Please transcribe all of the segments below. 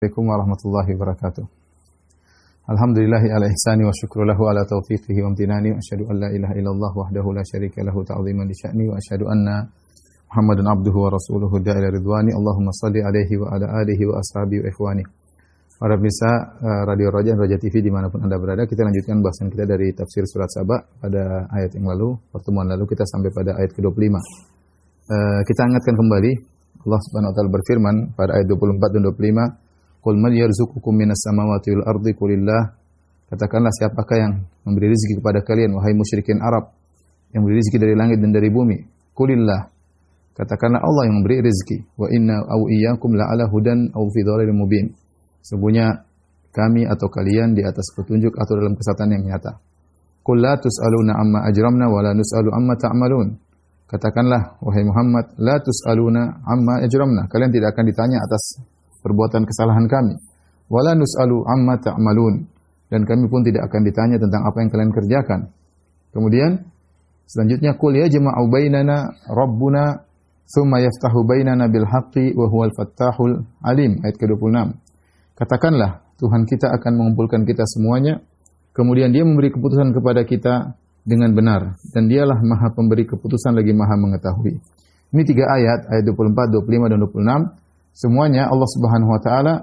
Assalamualaikum warahmatullahi wabarakatuh. Alhamdulillahi ala ihsani wa syukru lahu ala taufiqihi wa amtinani wa asyhadu an la ilaha illallah wahdahu la syarika lahu ta'ziman li sya'ni wa asyhadu anna Muhammadan abduhu wa rasuluhu da'ila ridwani. Allahumma salli alaihi wa ala alihi wa ashabihi wa ikhwani. Para pemirsa Radio Raja dan Raja TV dimanapun Anda berada, kita lanjutkan bahasan kita dari tafsir surat Saba pada ayat yang lalu. Pertemuan lalu kita sampai pada ayat ke-25. Kita ingatkan kembali, Allah Subhanahu wa taala berfirman pada ayat 24 dan 25, Qul man yarzuqukum minas samawati wal ardi qulillah. Katakanlah, siapakah yang memberi rezeki kepada kalian wahai musyrikin Arab, yang memberi rezeki dari langit dan dari bumi? Qulillah. Katakanlah Allah yang memberi rezeki. Wa inna aw iyyakum la'ala hudan aw fi dhalalin mubin. Sesungguhnya kami atau kalian di atas petunjuk atau dalam kesesatan yang nyata. Qul la tus'aluna amma ajramna wa la nus'alu amma ta'malun. Katakanlah wahai Muhammad, la tus'aluna amma ajramna. Kalian tidak akan ditanya atas perbuatan kesalahan kami. Wala nus'alu amma ta'malun. Dan kami pun tidak akan ditanya tentang apa yang kalian kerjakan. Kemudian selanjutnya, qul yajma'u bainana rabbuna thumma yaftahu bainana bil haqqi wa huwal fattahul alim. Ayat ke-26. Katakanlah, Tuhan kita akan mengumpulkan kita semuanya, kemudian Dia memberi keputusan kepada kita dengan benar, dan Dialah Maha Pemberi keputusan lagi Maha mengetahui. Ini 3 ayat 24, 25 dan 26. Semuanya Allah Subhanahu wa taala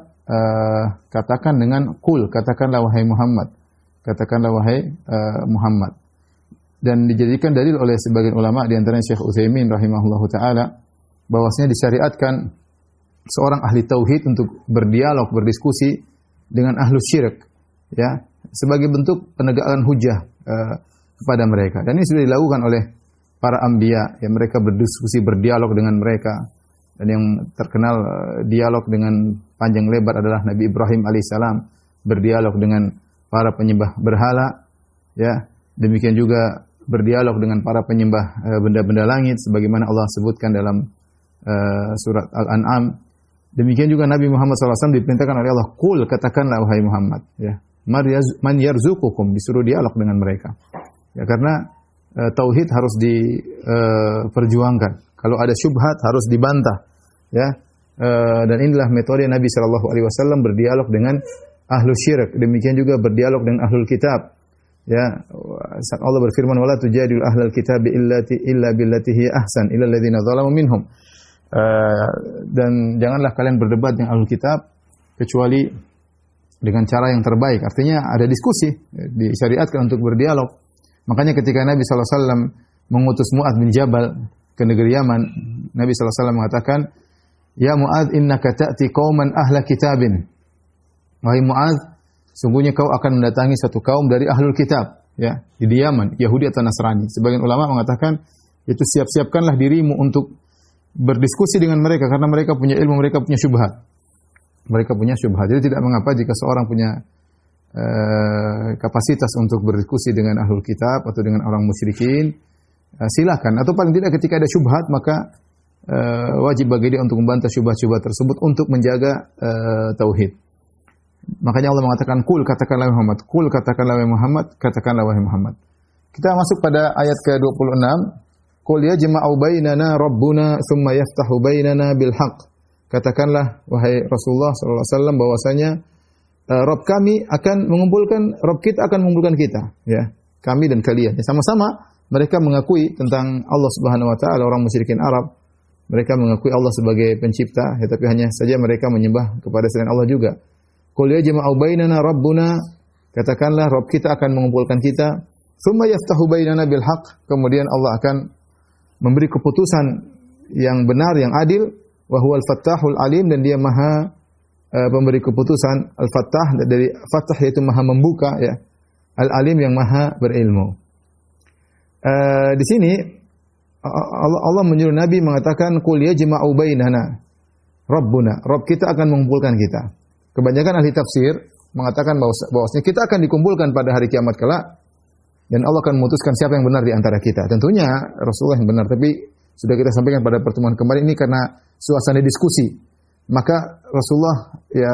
katakan dengan qul, katakanlah wahai Muhammad. Katakanlah wahai Muhammad. Dan dijadikan dalil oleh sebagian ulama di antaranya Syekh Utsaimin rahimahullahu taala bahwasanya disyariatkan seorang ahli tauhid untuk berdialog, berdiskusi dengan ahlu syirik, ya, sebagai bentuk penegakan hujah kepada mereka. Dan ini sudah dilakukan oleh para anbiya, ya, mereka berdiskusi, berdialog dengan mereka. Dan yang terkenal dialog dengan panjang lebar adalah Nabi Ibrahim alaihissalam berdialog dengan para penyembah berhala, ya. Demikian juga berdialog dengan para penyembah benda-benda langit sebagaimana Allah sebutkan dalam surat Al-An'am. Demikian juga Nabi Muhammad SAW diperintahkan oleh Allah, qul, katakanlah wahai Muhammad, ya, man yarzuqukum, disuruh dialog dengan mereka. Ya, karena tauhid harus diperjuangkan. Kalau ada syubhat harus dibantah, ya. Dan inilah metode Nabi sallallahu alaihi wasallam berdialog dengan ahlu syirik. Demikian juga berdialog dengan ahlul kitab. Ya, Allah berfirman, wala tujadil ahlal kitab illa billati hiya ahsan illa alladziina zalamu minhum. Dan janganlah kalian berdebat dengan ahlul kitab kecuali dengan cara yang terbaik. Artinya ada diskusi, disyariatkan untuk berdialog. Makanya ketika Nabi sallallahu alaihi wasallam mengutus Mu'adz bin Jabal ke negeri Yaman, Nabi sallallahu alaihi wasallam mengatakan, "Ya Mu'adz, innaka ta'ti qauman ahla kitabin." Wahai Mu'adz, sungguhnya kau akan mendatangi satu kaum dari ahlul kitab, ya, di Yaman, Yahudi atau Nasrani. Sebagian ulama mengatakan, itu siap-siapkanlah dirimu untuk berdiskusi dengan mereka karena mereka punya ilmu, mereka punya syubhat. Mereka punya syubhat. Jadi tidak mengapa jika seorang punya kapasitas untuk berdiskusi dengan ahlul kitab atau dengan orang musyrikin, silakan. Atau paling tidak ketika ada syubhat, maka wajib bagi dia untuk membantah syubhat-syubhat tersebut untuk menjaga tauhid. Makanya Allah mengatakan, qul, katakanlah wahai Muhammad, qul, katakanlah wahai Muhammad, katakanlah wahai Muhammad. Kita masuk pada ayat ke-26. Qul yajma'u bainana rabbuna thumma yaftahu bainana bil haqq. Katakanlah wahai Rasulullah sallallahu alaihi wasallam bahwasanya Rabb kami akan mengumpulkan, Rabb kita akan mengumpulkan kita, ya, kami dan kalian. Ya, sama-sama mereka mengakui tentang Allah Subhanahu wa taala, orang musyrikin Arab. Mereka mengakui Allah sebagai pencipta, ya, tapi hanya saja mereka menyembah kepada selain Allah juga. Qul yajma'u bainana rabbuna, katakanlah Rabb kita akan mengumpulkan kita. Tsumma yaftahu bainana bil haqq, kemudian Allah akan memberi keputusan yang benar, yang adil. Wa huwal fattahul alim, dan Dia Maha pemberi keputusan. Al-Fattah dari Fattah yaitu Maha membuka, ya. Al-Alim yang Maha berilmu. Di sini Allah menyuruh Nabi mengatakan, qul yajma'u bainana rabbuna, Rabb kita akan mengumpulkan kita. Kebanyakan ahli tafsir mengatakan bahwasanya kita akan dikumpulkan pada hari kiamat kelak dan Allah akan memutuskan siapa yang benar di antara kita. Tentunya Rasulullah yang benar, tapi sudah kita sampaikan pada pertemuan kemarin ini karena suasana diskusi. Maka Rasulullah, ya,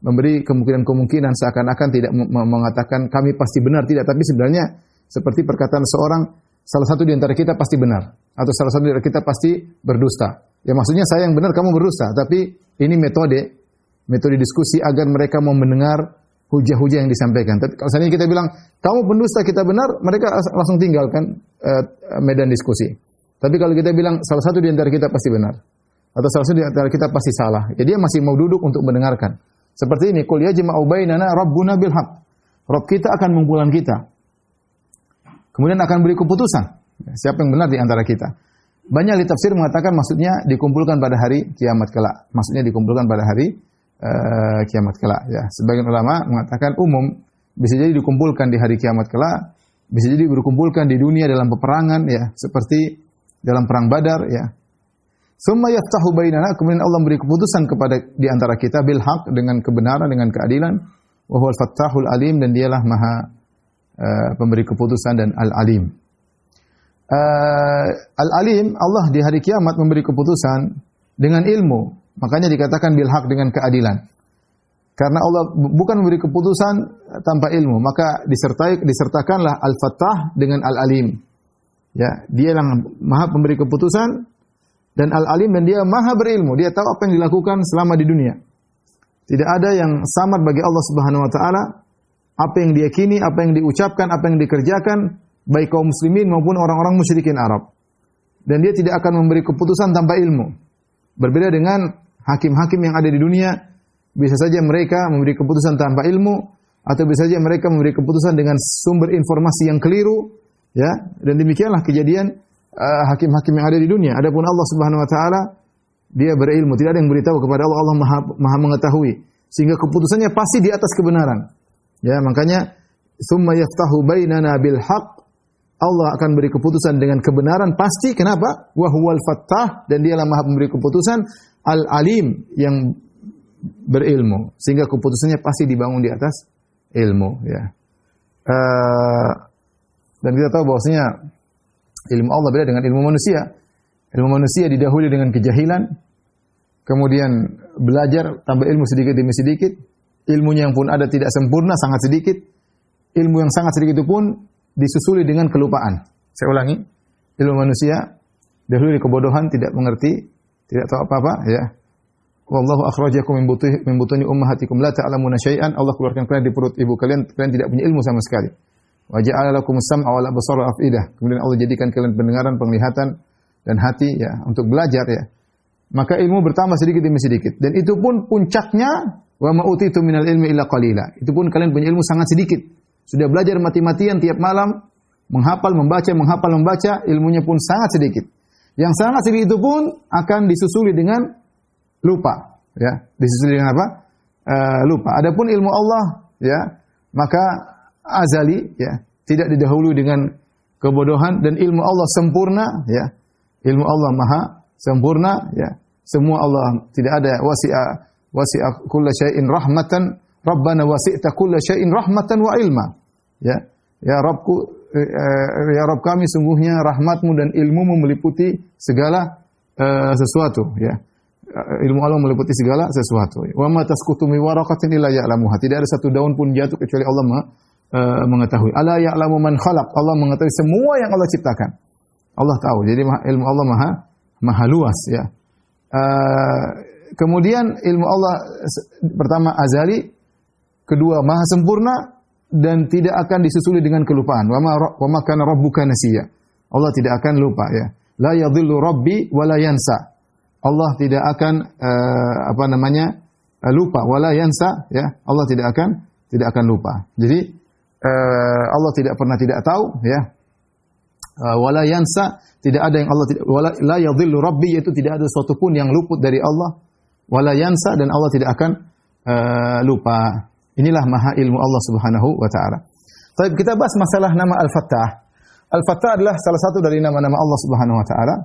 memberi kemungkinan-kemungkinan seakan-akan tidak mengatakan kami pasti benar, tidak, tapi sebenarnya seperti perkataan seorang, salah satu di antara kita pasti benar atau salah satu di antara kita pasti berdusta. Ya, maksudnya saya yang benar, kamu berdusta, tapi ini metode metode diskusi agar mereka mau mendengar hujah-hujah yang disampaikan. Tapi kalau seandainya kita bilang, kamu pendusta, kita benar, mereka langsung tinggalkan medan diskusi. Tapi kalau kita bilang, salah satu di antara kita pasti benar, atau salah satu di antara kita pasti salah, ya dia masih mau duduk untuk mendengarkan. Seperti ini, qul yajma'u bainana rabbuna bil haqq. Rabb kita akan mengumpulkan kita. Kemudian akan beri keputusan. Siapa yang benar di antara kita? Banyak ahli tafsir mengatakan maksudnya dikumpulkan pada hari kiamat kelak. Maksudnya dikumpulkan pada hari kiamat kelak. Ya, sebagian ulama mengatakan umum, bisa jadi dikumpulkan di hari kiamat kelak, bisa jadi berkumpulkan di dunia dalam peperangan, ya, seperti dalam perang Badar, ya. Summa yaftahu bainana, kemudian Allah beri keputusan kepada di antara kita bil haq, dengan kebenaran, dengan keadilan. Wa huwal fattahul alim, dan dialah maha pemberi keputusan dan al-alim. Al-alim, Allah di hari kiamat memberi keputusan dengan ilmu. Makanya dikatakan bil haq, dengan keadilan. Karena Allah bukan memberi keputusan tanpa ilmu, maka disertakanlah al-fattah dengan al-alim. Ya, dia yang maha pemberi keputusan dan al-alim, dan dia maha berilmu. Dia tahu apa yang dilakukan selama di dunia. Tidak ada yang samad bagi Allah Subhanahu wa taala. Apa yang diyakini, apa yang diucapkan, apa yang dikerjakan, baik kaum muslimin maupun orang-orang musyrikin Arab. Dan dia tidak akan memberi keputusan tanpa ilmu. Berbeda dengan hakim-hakim yang ada di dunia, bisa saja mereka memberi keputusan tanpa ilmu, atau bisa saja mereka memberi keputusan dengan sumber informasi yang keliru, ya. Dan demikianlah kejadian hakim-hakim yang ada di dunia. Adapun Allah Subhanahu wa taala, dia berilmu, tidak ada yang beritahu kepada Allah, Allah maha mengetahui, sehingga keputusannya pasti di atas kebenaran. Ya, makanya summa yaftahu bainana bil haqq, Allah akan beri keputusan dengan kebenaran pasti. Kenapa? Wa huwal fattah, dan dialah maha pemberi keputusan, al-alim, yang berilmu, sehingga keputusannya pasti dibangun di atas ilmu, ya. Dan kita tahu bahwasanya ilmu Allah beda dengan ilmu manusia. Ilmu manusia didahului dengan kejahilan, kemudian belajar, tambah ilmu sedikit demi sedikit. Ilmunya yang pun ada tidak sempurna, sangat sedikit. Ilmu yang sangat sedikit itu pun disusuli dengan kelupaan. Saya ulangi, ilmu manusia dahulu di kebodohan, tidak mengerti, tidak tahu apa-apa, ya. Wallahu akhrajakum min butuni ummahatikum la ta'lamuna syai'an. Allah keluarkan kalian di perut ibu kalian, kalian tidak punya ilmu sama sekali. Wa ja'ala lakumus sam'a wal absara wal afidah. Kemudian Allah jadikan kalian pendengaran, penglihatan dan hati, ya, untuk belajar, ya. Maka ilmu bertambah sedikit demi sedikit, dan itu pun puncaknya wa ma utitu minal ilmi illa qalila. Itu pun kalian punya ilmu sangat sedikit. Sudah belajar mati-matian tiap malam, menghafal, membaca, ilmunya pun sangat sedikit. Yang sangat sedikit itu pun akan disusuli dengan lupa, ya. Disusuli dengan apa? Lupa. Adapun ilmu Allah, ya, maka azali, ya, tidak didahului dengan kebodohan, dan ilmu Allah sempurna, ya. Ilmu Allah maha sempurna, ya. Semua Allah, tidak ada wasi'a kulla syai'in rahmatan. Rabbana wasi'ta kulla syai'in rahmatan wa ilma. Ya. Ya Rabbku, ya Rabb kami, sungguhnya rahmatmu dan ilmumu meliputi segala sesuatu, ya. Ilmu Allah meliputi segala sesuatu. Wa ma tasqutu min waraqatin illa ya'lamuha. Tidak ada satu daun pun jatuh kecuali Allah mengetahui. Ala ya'lamu man khalaq. Allah mengetahui semua yang Allah ciptakan. Allah tahu. Jadi ilmu Allah maha luas, ya. Kemudian ilmu Allah pertama azali, kedua maha sempurna, dan tidak akan disusuli dengan kelupaan. Wa ma kana rabbuka nasiya. Allah tidak akan lupa, ya. La yadhillu rabbi wa la yansa. Allah tidak akan lupa, wala yansa, ya. Allah tidak akan lupa. Jadi Allah tidak pernah tidak tahu, ya. Wala yansa, tidak ada yang Allah tidak, wala la yadhillu rabbi, yaitu tidak ada sesuatu pun yang luput dari Allah. Wala yansa, dan Allah tidak akan lupa. Inilah maha ilmu Allah Subhanahu wa taala. Baik, kita bahas masalah nama Al-Fattah. Al-Fattah adalah salah satu dari nama-nama Allah Subhanahu wa taala,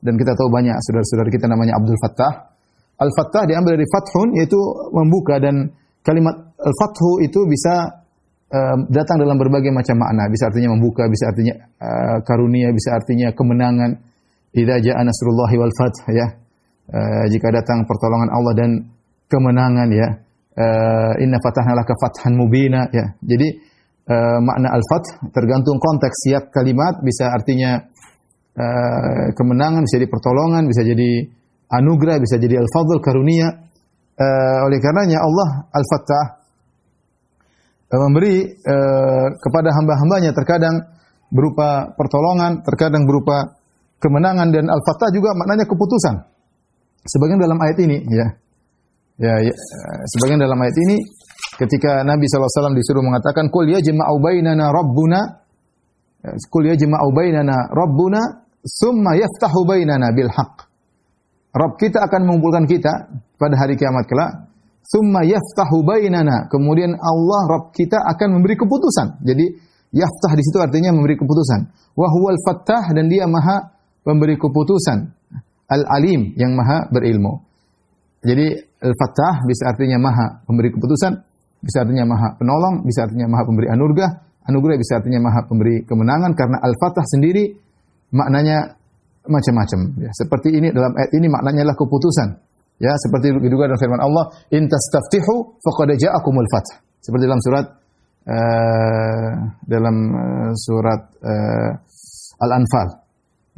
dan kita tahu banyak saudara-saudara kita namanya Abdul Fattah. Al-Fattah diambil dari fathun, yaitu membuka, dan kalimat al-fathu itu bisa datang dalam berbagai macam makna. Bisa artinya membuka, bisa artinya karunia, bisa artinya kemenangan. Idza jaa nasrullahi wal fath, ya. Jika datang pertolongan Allah dan kemenangan, ya. Inna fatahna laka fathan mubina, ya. Jadi makna al-fath tergantung konteks siap kalimat, bisa artinya kemenangan, bisa jadi pertolongan, bisa jadi anugerah, bisa jadi al-fadl, karunia. Oleh karenanya Allah Al-Fattah memberi kepada hamba-hambanya terkadang berupa pertolongan, terkadang berupa kemenangan, dan Al-Fattah juga maknanya keputusan. Sebagian dalam ayat ini sebagian dalam ayat ini ketika Nabi SAW disuruh mengatakan qul yajma'u bainana rabbuna summa yaftahu bainana bil haqq. Rabb kita akan mengumpulkan kita pada hari kiamat kelak. Summa yaftahu bainana. Kemudian Allah Rabb kita akan memberi keputusan. Jadi yaftah di situ artinya memberi keputusan. Wa huwal fattah, dan dia maha pemberi keputusan. Al-alim, yang maha berilmu. Jadi al-fattah bisa artinya maha pemberi keputusan, bisa artinya maha penolong, bisa artinya maha pemberi anugerah. Anugerah bisa artinya maha pemberi kemenangan, karena al-fattah sendiri maknanya macam-macam. Ya, seperti ini dalam ayat ini maknanya adalah keputusan. Ya, seperti juga dalam firman Allah, in tastaftihu faqad ja'akumul fath. Seperti dalam surat Al-Anfal.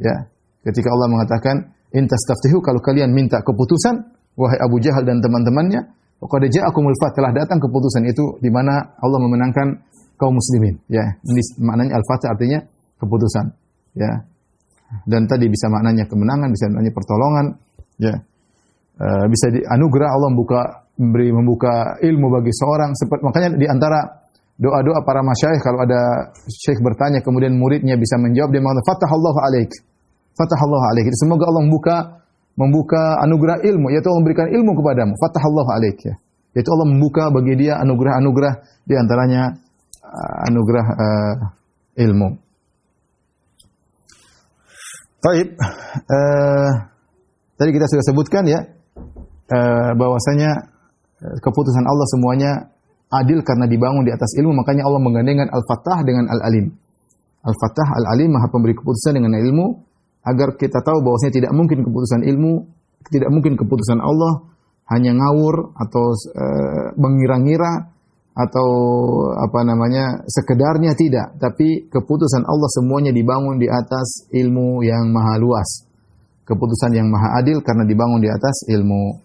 Ya, ketika Allah mengatakan in tastaftihu, kalau kalian minta keputusan, wahai Abu Jahal dan teman-temannya, faqad ja'akumul fath, telah datang keputusan itu di mana Allah memenangkan kaum muslimin. Ya, ini maknanya al-fath artinya keputusan. Ya. Dan tadi bisa maknanya kemenangan, bisa maknanya pertolongan, ya. Bisa anugerah, Allah membuka ilmu bagi seorang. Makanya di antara doa-doa para masyayikh, kalau ada syekh bertanya kemudian muridnya bisa menjawab, dia mengatakan fatahallahu alaik. Fatahallahu alaik. Semoga Allah membuka anugerah ilmu, yaitu Allah memberikan ilmu kepadamu. Fatahallahu alaik, ya. Yaitu Allah membuka bagi dia anugerah-anugerah, di antaranya anugerah ilmu. Baik, tadi kita sudah sebutkan ya, bahwasanya keputusan Allah semuanya adil karena dibangun di atas ilmu, makanya Allah menggandengkan Al-Fattah dengan Al-Alim. Al-Fattah, Al-Alim, maha pemberi keputusan dengan ilmu, agar kita tahu bahwasanya tidak mungkin keputusan ilmu, tidak mungkin keputusan Allah hanya ngawur atau mengira-ngira atau sekedarnya, tidak, tapi keputusan Allah semuanya dibangun di atas ilmu yang maha luas, keputusan yang maha adil karena dibangun di atas ilmu.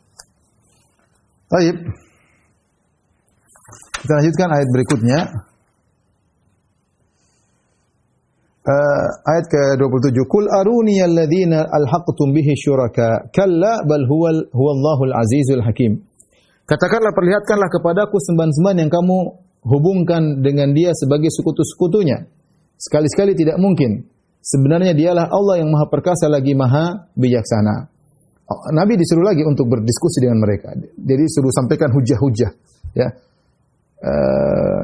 Baik, kita lanjutkan ayat berikutnya, ayat ke-27. Qul aruni alladhina alhaqtum bihi syuraka kalla bal huwallahul azizul hakim. Katakanlah, perlihatkanlah kepadaku sembahan-sembahan yang kamu hubungkan dengan dia sebagai sekutu-sekutunya. Sekali-sekali tidak mungkin. Sebenarnya dialah Allah yang maha perkasa lagi maha bijaksana. Nabi disuruh lagi untuk berdiskusi dengan mereka. Jadi suruh sampaikan hujah-hujah. Ya.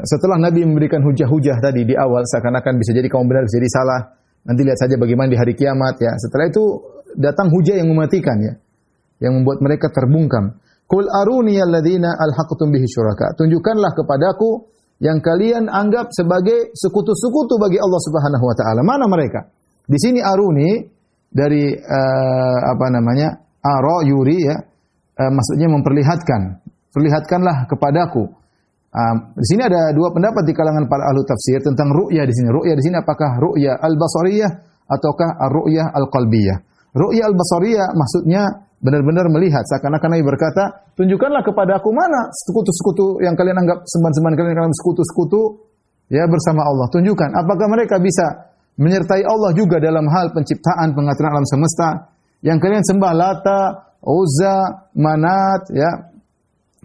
Setelah Nabi memberikan hujah-hujah tadi di awal, seakan-akan bisa jadi kamu benar, bisa jadi salah. Nanti lihat saja bagaimana di hari kiamat. Ya. Setelah itu datang hujah yang mematikan, ya, yang membuat mereka terbungkam. Qul aruni alladzina alhaqtum bihi syuraka. Tunjukkanlah kepadaku yang kalian anggap sebagai sekutu-sekutu bagi Allah Subhanahu wa taala. Mana mereka? Di sini aruni dari ara yuri, ya. Maksudnya memperlihatkan. Perlihatkanlah kepadaku. Di sini ada dua pendapat di kalangan para ahli tafsir tentang ru'ya di sini. Ru'ya di sini apakah ru'ya al-basariyah ataukah ar-ru'yah al-qalbiyah? Ru'ya al-basariyah maksudnya benar-benar melihat, seakan-akan Nabi berkata, tunjukkanlah kepada aku mana sekutu-sekutu yang kalian anggap sembahan-sembahan kalian sekutu-sekutu, ya, bersama Allah. Tunjukkan, apakah mereka bisa menyertai Allah juga dalam hal penciptaan, pengaturan alam semesta, yang kalian sembah Lata, Uzza, Manat, ya,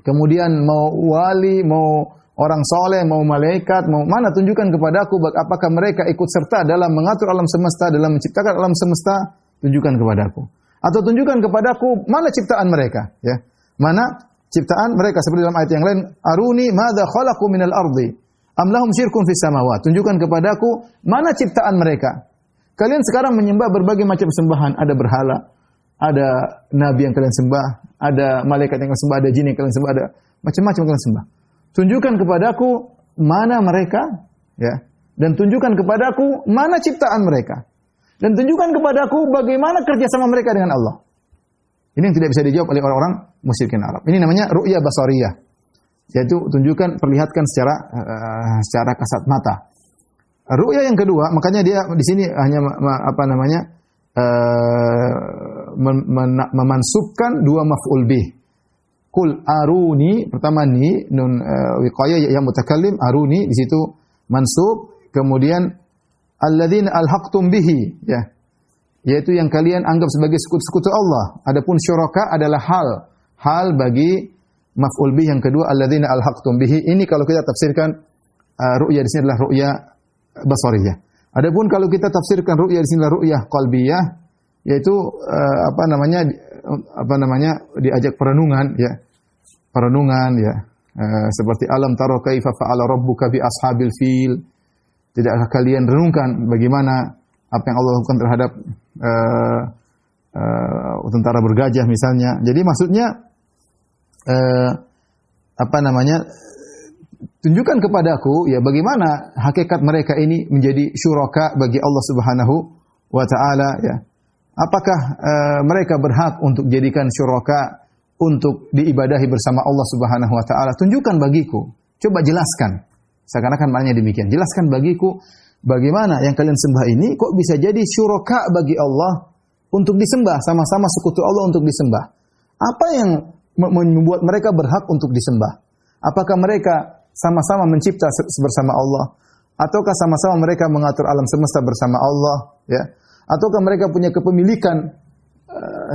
kemudian mau wali, mau orang soleh, mau malaikat, mau mana, tunjukkan kepada aku apakah mereka ikut serta dalam mengatur alam semesta, dalam menciptakan alam semesta, tunjukkan kepada aku. Atau tunjukkan kepadaku mana ciptaan mereka, ya. Mana ciptaan mereka, seperti dalam ayat yang lain, aruni madza khalaqu minal ardi am lahum syirkun fis samawat. Tunjukkan kepadaku mana ciptaan mereka. Kalian sekarang menyembah berbagai macam sembahan, ada berhala, ada nabi yang kalian sembah, ada malaikat yang kalian sembah, ada jin yang kalian sembah, ada macam-macam yang kalian sembah. Tunjukkan kepadaku mana mereka, ya. Dan tunjukkan kepadaku mana ciptaan mereka. Dan tunjukkan kepadaku bagaimana kerjasama mereka dengan Allah. Ini yang tidak bisa dijawab oleh orang-orang musyrikin Arab. Ini namanya ru'ya basariyah. Yaitu tunjukkan, perlihatkan secara kasat mata. Ru'ya yang kedua, makanya dia di sini hanya memansubkan dua maf'ul bih. Qul aruni, pertama ni nun wiqayah ya mutakallim, aruni di situ mansub, kemudian alladzina alhaqtum bihi, ya. Yaitu yang kalian anggap sebagai sekutu-sekutu Allah. Adapun syuraka adalah hal bagi maf'ul bih yang kedua alladzina alhaqtum bihi. Ini kalau kita tafsirkan ru'ya di sini adalah ru'ya basariyah. Adapun kalau kita tafsirkan ru'ya di sini adalah ru'yah qalbiyah, yaitu diajak perenungan, ya. Perenungan, ya. Seperti alam taro kaifa fa'ala rabbuka bi ashabil fil. Tidakkah kalian renungkan bagaimana apa yang Allah lakukan terhadap tentara bergajah misalnya. Jadi maksudnya tunjukkan kepadaku ya bagaimana hakikat mereka ini menjadi syuraka bagi Allah Subhanahu wa taala, ya. Apakah mereka berhak untuk jadikan syuraka untuk diibadahi bersama Allah Subhanahu wa taala? Tunjukkan bagiku. Coba jelaskan. Seakan-akan maknanya demikian. Jelaskan bagiku bagaimana yang kalian sembah ini kok bisa jadi syuraka bagi Allah untuk disembah, sama-sama sekutu Allah untuk disembah. Apa yang membuat mereka berhak untuk disembah? Apakah mereka sama-sama mencipta bersama Allah? Ataukah sama-sama mereka mengatur alam semesta bersama Allah, ya? Ataukah mereka punya kepemilikan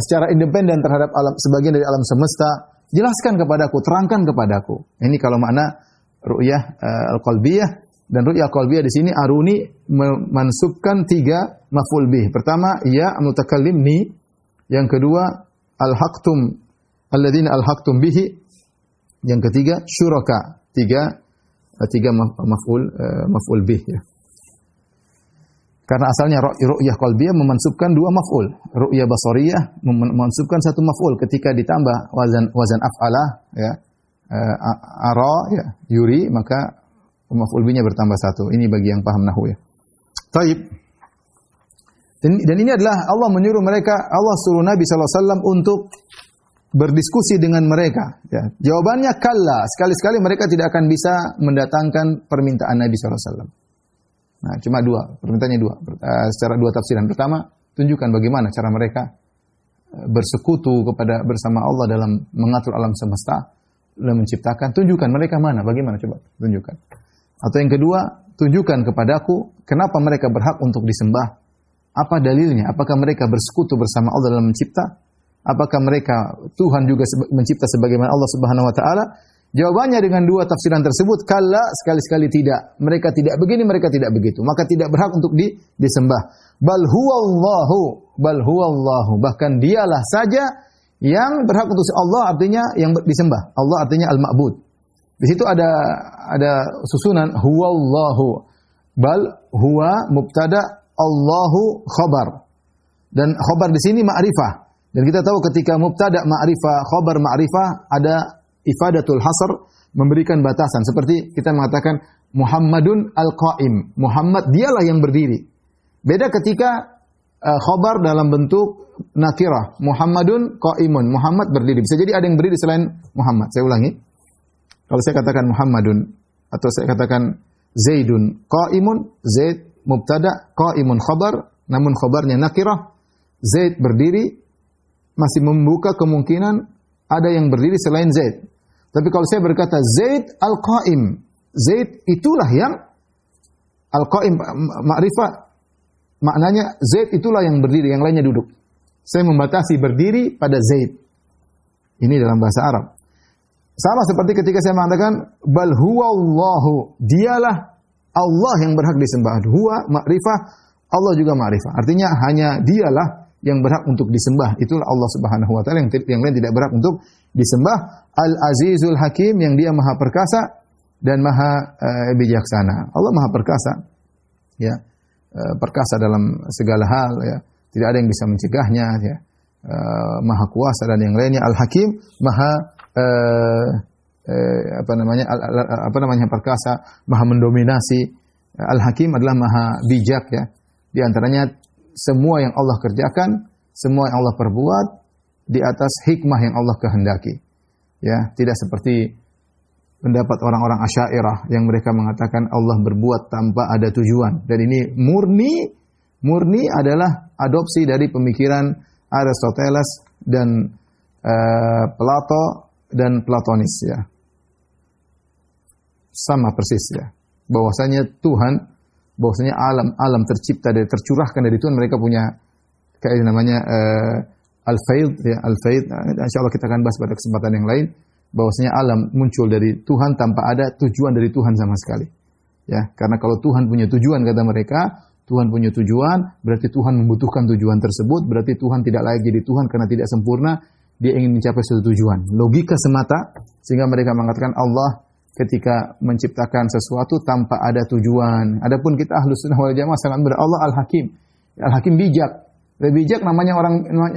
secara independen terhadap sebagian dari alam semesta? Jelaskan kepadaku, terangkan kepadaku. Ini kalau makna ru'yah al-qalbiyah, dan ru'yah al-qalbiyah di sini aruni memansubkan 3 maf'ul bih. Pertama ya mutakallim ni, yang kedua alhaqtum alladzina alhaqtum bihi, yang ketiga syuraka. Tiga maf'ul bih, ya. Karena asalnya ru'yah qalbiyah memansubkan 2 maf'ul. Ru'yah basariyah memansubkan 1 maf'ul. Ketika ditambah wazan af'alah, ya, ara, ya, yuri, maka maf'ul bihnya bertambah 1. Ini bagi yang paham nahwu, ya. Taib. Dan ini adalah Allah menyuruh mereka, Allah suruh Nabi SAW untuk berdiskusi dengan mereka, ya. Jawabannya kalla. Sekali-sekali mereka tidak akan bisa mendatangkan permintaan Nabi SAW. Nah, cuma 2, permintaannya 2, secara 2 tafsiran. Pertama, tunjukkan bagaimana cara mereka bersekutu bersama Allah dalam mengatur alam semesta, dalam menciptakan. Tunjukkan mereka mana, bagaimana, coba tunjukkan. Atau yang kedua, tunjukkan kepadaku kenapa mereka berhak untuk disembah. Apa dalilnya? Apakah mereka bersekutu bersama Allah dalam mencipta? Apakah mereka Tuhan juga mencipta sebagaimana Allah Subhanahu wa taala? Jawabannya dengan 2 tafsiran tersebut, kalla, sekali-sekali tidak. Mereka tidak begini, mereka tidak begitu. Maka tidak berhak untuk disembah. Bal huwallahu. Bahkan dialah saja yang berhak untuk Allah, artinya yang disembah. Allah artinya al-ma'bud. Di situ ada susunan huwallahu. Bal huwa mubtada, Allahu khabar. Dan khabar di sini ma'rifah. Dan kita tahu ketika mubtada ma'rifah, khabar ma'rifah, ada ifadatul hasr, memberikan batasan. Seperti kita mengatakan Muhammadun al-qa'im. Muhammad dialah yang berdiri. Beda ketika khabar dalam bentuk nakirah. Muhammadun qa'imun. Muhammad berdiri. Bisa jadi ada yang berdiri selain Muhammad. Saya ulangi. Kalau saya katakan Muhammadun atau saya katakan Zaidun qa'imun, Zaid mubtada, qa'imun khabar, namun khabarnya nakirah. Zaid berdiri, masih membuka kemungkinan ada yang berdiri selain Zaid. Tapi kalau saya berkata Zaid al-qa'im, Zaid itulah yang al-qa'im, ma'rifah, maknanya Zaid itulah yang berdiri, yang lainnya duduk. Saya membatasi berdiri pada Zaid. Ini dalam bahasa Arab. Sama seperti ketika saya mengatakan bal huwallahu, dialah Allah yang berhak disembah. Huwa ma'rifah, Allah juga ma'rifah. Artinya hanya dialah yang berhak untuk disembah. Itulah Allah Subhanahu wa taala, yang lain tidak berhak untuk disembah. Al-Azizul Hakim, yang dia maha perkasa dan maha bijaksana. Allah maha perkasa, ya, perkasa dalam segala hal, ya. Tidak ada yang bisa mencegahnya, ya. Maha kuasa dan yang lainnya. Al-Hakim, maha perkasa, maha mendominasi. Al-Hakim adalah maha bijak, ya. Di antaranya semua yang Allah kerjakan, semua yang Allah perbuat di atas hikmah yang Allah kehendaki. Ya, tidak seperti pendapat orang-orang Asy'ariyah yang mereka mengatakan Allah berbuat tanpa ada tujuan. Dan ini murni adalah adopsi dari pemikiran Aristoteles dan Plato dan platonis ya. Sama persis ya. Bahwasanya alam tercipta dari tercurahkan dari Tuhan, mereka punya kayak namanya al-faid ya, al-faid. Insyaallah kita akan bahas pada kesempatan yang lain bahwasanya alam muncul dari Tuhan tanpa ada tujuan dari Tuhan sama sekali. Ya, karena kalau Tuhan punya tujuan kata mereka, Tuhan punya tujuan, berarti Tuhan membutuhkan tujuan tersebut, berarti Tuhan tidak layak jadi Tuhan karena tidak sempurna, dia ingin mencapai suatu tujuan. Logika semata sehingga mereka mengatakan Allah ketika menciptakan sesuatu tanpa ada tujuan. Adapun kita Ahlus Sunnah wal Jamaah sangat benar, Allah Al-Hakim. Al-Hakim bijak. Bijak namanya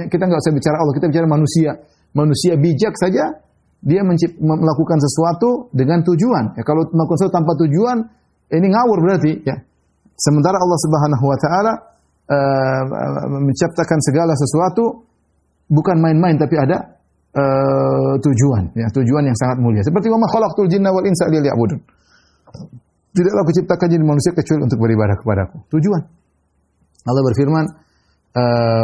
kita enggak usah bicara Allah, kita bicara manusia. Manusia bijak saja dia melakukan sesuatu dengan tujuan. Ya, kalau melakukan sesuatu tanpa tujuan, ini ngawur berarti. Ya. Sementara Allah Subhanahu Wa Taala menciptakan segala sesuatu bukan main-main, tapi ada tujuan. Ya, tujuan yang sangat mulia. Seperti wa ma khalaqtul jinna wal insa illa liya'budun. Tidaklah aku ciptakan jin manusia kecuali untuk beribadah kepadaku. Tujuan. Allah berfirman,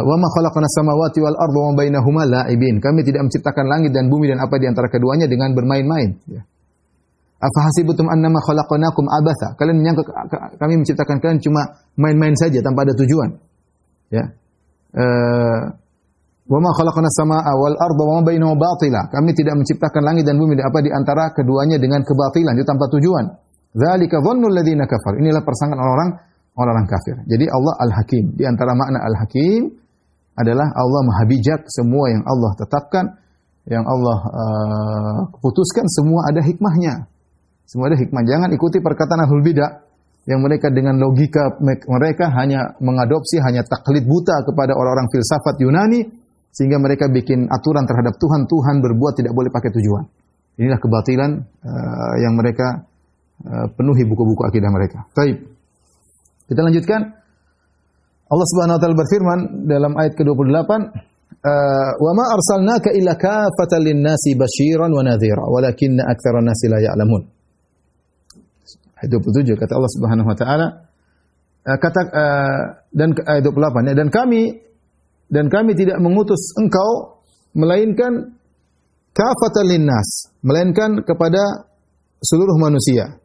wa ma khalaqna samawati wal arda wa ma bainahuma la'ibin. Kami tidak menciptakan langit dan bumi dan apa di antara keduanya dengan bermain-main. Ya. Afahasibutum annama khalaqnakum abatha. Kalian menyangka kami menciptakan kalian cuma main-main saja tanpa ada tujuan. Ya. Wa ma khalaqna samaa wal arda wa ma bainahuma batila. Kami tidak menciptakan langit dan bumi dan apa di antara keduanya dengan kebatilan, itu tanpa tujuan. Dzalika dhannul ladzina kafar. Inilah persangkaan orang kafir. Jadi Allah Al-Hakim. Di antara makna Al-Hakim adalah Allah Maha Bijak, semua yang Allah tetapkan, yang Allah putuskan semua ada hikmahnya. Semua ada hikmah. Jangan ikuti perkataan ahlul bidah yang mereka dengan logika mereka hanya mengadopsi, hanya taklid buta kepada orang-orang filsafat Yunani sehingga mereka bikin aturan terhadap Tuhan. Tuhan berbuat tidak boleh pakai tujuan. Inilah kebatilan yang mereka penuhi buku-buku akidah mereka. Baik. Kita lanjutkan. Allah Subhanahu wa taala berfirman dalam ayat ke-28, "Wa ma arsalnaka illa kafatan lin-nasi basyiran wa nadhira, walakinna aktsaran nasi la ya'lamun." Ayat 27 kata Allah Subhanahu wa taala, dan ayat 28 ya, dan kami tidak mengutus engkau melainkan kafatan lin-nas, melainkan kepada seluruh manusia.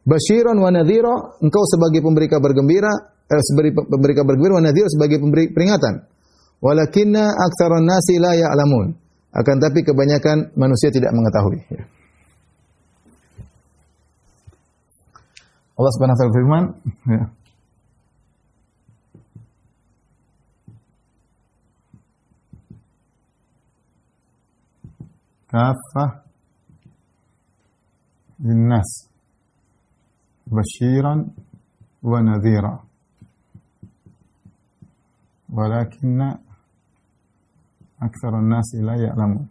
Basyiran wa nadhira, engkau sebagai pemberi kabar gembira, wa nadhira sebagai pemberi peringatan. Walakinna aktsaran nasi la ya'lamun. Akan tapi kebanyakan manusia tidak mengetahui. Allah Subhanahu wa taala berfirman, ya. Kafah linnas basyiran wa nadhira walakinna aktsaran nasi la ya'lamun.